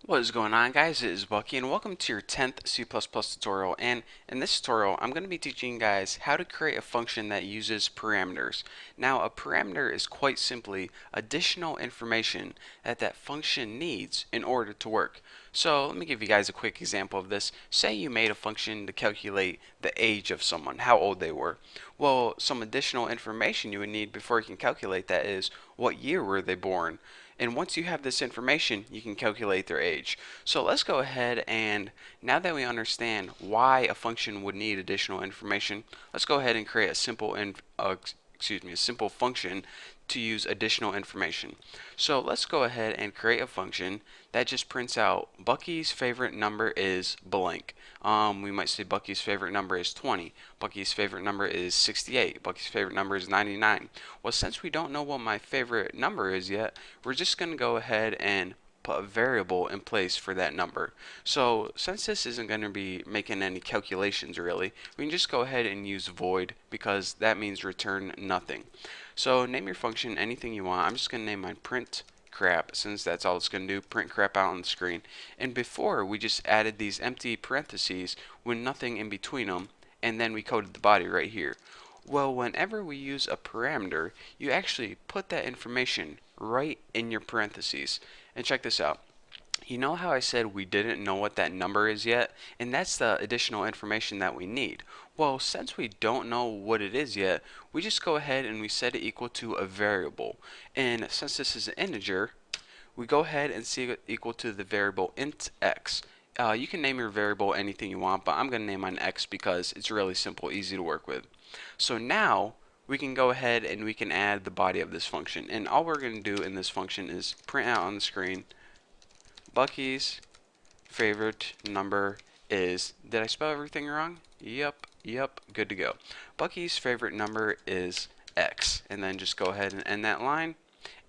What is going on, guys? It is Bucky and welcome to your 10th C++ tutorial. And in this tutorial I'm going to be teaching you guys how to create a function that uses parameters. Now a parameter is quite simply additional information that function needs in order to work. So let me give you guys a quick example of this. Say you made a function to calculate the age of someone, how old they were. Well, some additional information you would need before you can calculate that is what year were they born. And once you have this information, you can calculate their age. So let's go ahead and now that we understand why a function would need additional information, let's go ahead and create a simple function to use additional information. So let's go ahead and create a function that just prints out Bucky's favorite number is blank. We might say Bucky's favorite number is 20. Bucky's favorite number is 68. Bucky's favorite number is 99. Well, since we don't know what my favorite number is yet, we're just going to go ahead and put a variable in place for that number. So since this isn't going to be making any calculations really, we can just go ahead and use void because that means return nothing. So name your function anything you want. I'm just going to name mine print crap since that's all it's going to do, print crap out on the screen. And before we just added these empty parentheses with nothing in between them, and then we coded the body right here. Well, whenever we use a parameter, you actually put that information right in your parentheses. And check this out. You know how I said we didn't know what that number is yet? And that's the additional information that we need. Well, since we don't know what it is yet, we just go ahead and we set it equal to a variable. And since this is an integer, we go ahead and set it equal to the variable int x. You can name your variable anything you want, but I'm going to name mine x because it's really simple, easy to work with. So now we can go ahead and we can add the body of this function. And all we're going to do in this function is print out on the screen Bucky's favorite number is, did I spell everything wrong? Yep, good to go. Bucky's favorite number is X. And then just go ahead and end that line.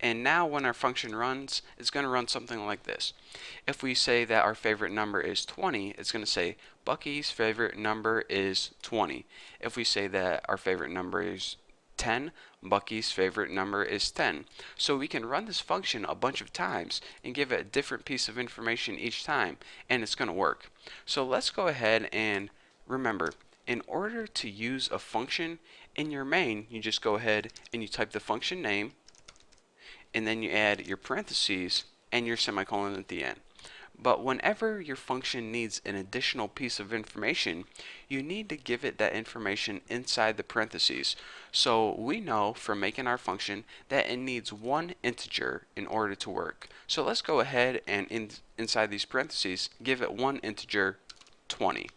And now when our function runs, it's going to run something like this. If we say that our favorite number is 20, it's going to say Bucky's favorite number is 20. If we say that our favorite number is 10, Bucky's favorite number is 10. So we can run this function a bunch of times and give it a different piece of information each time, and it's going to work. So let's go ahead and remember, in order to use a function in your main, you just go ahead and you type the function name, and then you add your parentheses and your semicolon at the end. But whenever your function needs an additional piece of information, you need to give it that information inside the parentheses. So we know from making our function that it needs one integer in order to work. So let's go ahead and inside these parentheses, give it one integer, 20.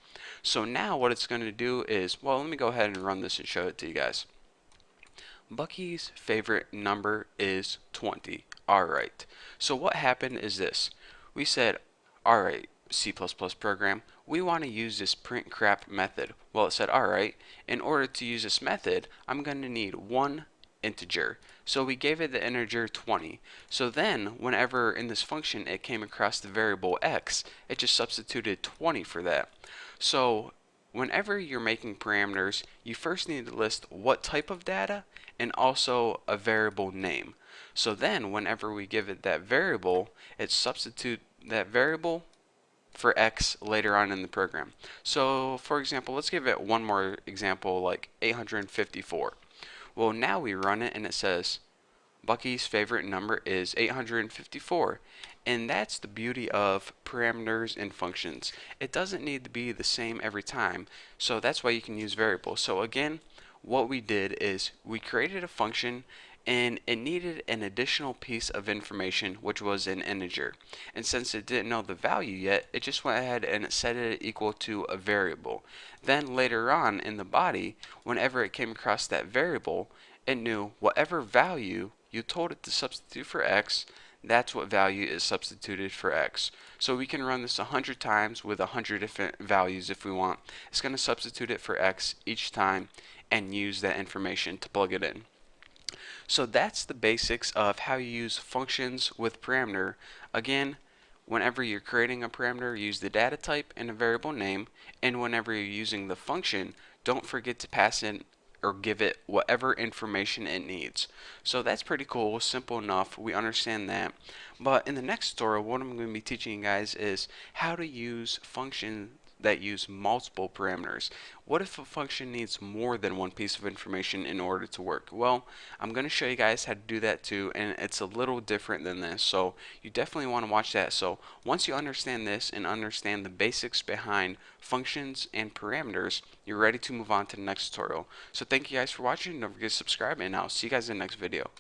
So now what it's going to do is, well, let me go ahead and run this and show it to you guys. Bucky's favorite number is 20. Alright, so what happened is this. We said, alright, C++ program, we want to use this print crap method. Well, it said, alright, in order to use this method, I'm going to need one integer. So we gave it the integer 20. So then, whenever in this function it came across the variable x, it just substituted 20 for that. So whenever you're making parameters, you first need to list what type of data and also a variable name. So then whenever we give it that variable, it substitutes that variable for x later on in the program. So for example, let's give it one more example like 854. Well, now we run it and it says Bucky's favorite number is 854. And that's the beauty of parameters and functions. It doesn't need to be the same every time, so that's why you can use variables. So again, what we did is we created a function and it needed an additional piece of information, which was an integer. And since it didn't know the value yet, it just went ahead and it set it equal to a variable. Then later on in the body, whenever it came across that variable, it knew whatever value you told it to substitute for x, that's what value is substituted for x. So we can run this 100 times with 100 different values if we want. It's going to substitute it for x each time and use that information to plug it in. So that's the basics of how you use functions with parameter. Again, whenever you're creating a parameter, use the data type and a variable name, and whenever you're using the function, don't forget to pass in or give it whatever information it needs. So that's pretty cool, simple enough, we understand that. But in the next tutorial, what I'm going to be teaching you guys is how to use functions that use multiple parameters. What if a function needs more than one piece of information in order to work? Well, I'm going to show you guys how to do that too, and it's a little different than this, so you definitely want to watch that. So once you understand this and understand the basics behind functions and parameters, you're ready to move on to the next tutorial. So thank you guys for watching. Don't forget to subscribe, and I'll see you guys in the next video.